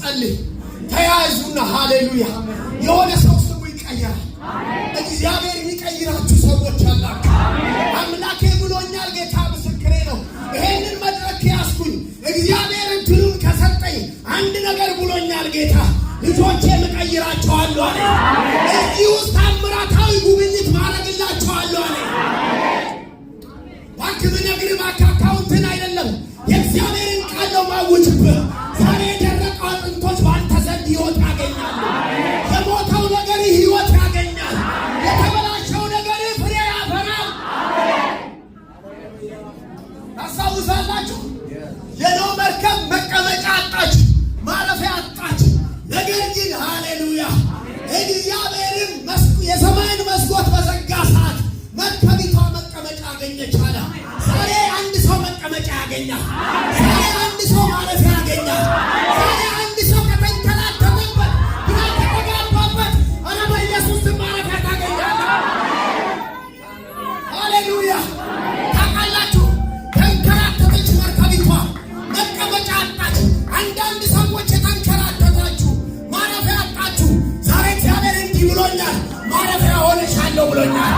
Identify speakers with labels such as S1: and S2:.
S1: እንጸልይ። ተያዙና ሃሌሉያ። የሆነ ሰው ስሙ ይቀየራል። እግዚአብሔር የሚቀይራችሁ ሰዎች አላችሁ። አምላኬ ብሎኛል። ጌታ ምስክሬ ነው። ይሄንን መድረክ ያስኩኝ እግዚአብሔር እንትኑን ከሰጠኝ አንድ ነገር ብሎኛል ጌታ። ልጆቼን እቀይራቸዋለሁ አለ። እዚህ ውስጥ ታምራታዊ ጉብኝት ማድረግላቸዋለሁ አለ። ባክህ ብነግርህ አካውንትን አይደለም የእግዚአብሔርን ቃል ነው ማውጅብህ። ዛሬ የደረቀው አጥንቶች በአንተ ዘንድ ሕይወት ያገኛሉ። የሞተው ነገር ሕይወት ያገኛል። የተበላሸው ነገር ፍሬ ያፈራል። ታስታውሳላችሁ? የኖህ መርከብ መቀመጫ አጣች፣ ማረፊያ አጣች። ነገር ግን ሃሌሉያ እግዚአብሔርን የሰማይን መስኮት በዘጋ ሰዓት መርከቢቷ መቀመጫ አገኘች አለ። ዛሬ አንድ ሰው መቀመጫ ያገኛል። ዛሬ አንድ ሰው ማረፊያ ያገኛል። ዛሬ አንድ ሰው ከተንከራተተበት ግራ ከተጋባበት ኧረ በኢየሱስ ማረፊያ ታገኛለህ። ሃሌሉያ። ታውቃላችሁ ተንከራተተች መርከቢቷ መቀመጫ አጣች። አንዳንድ ሰዎች የተንከራተታችሁ ማረፊያ አጣችሁ። ዛሬ እግዚአብሔር እንዲህ ብሎኛል፣ ማረፊያ ሆነሻለሁ ብሎኛል።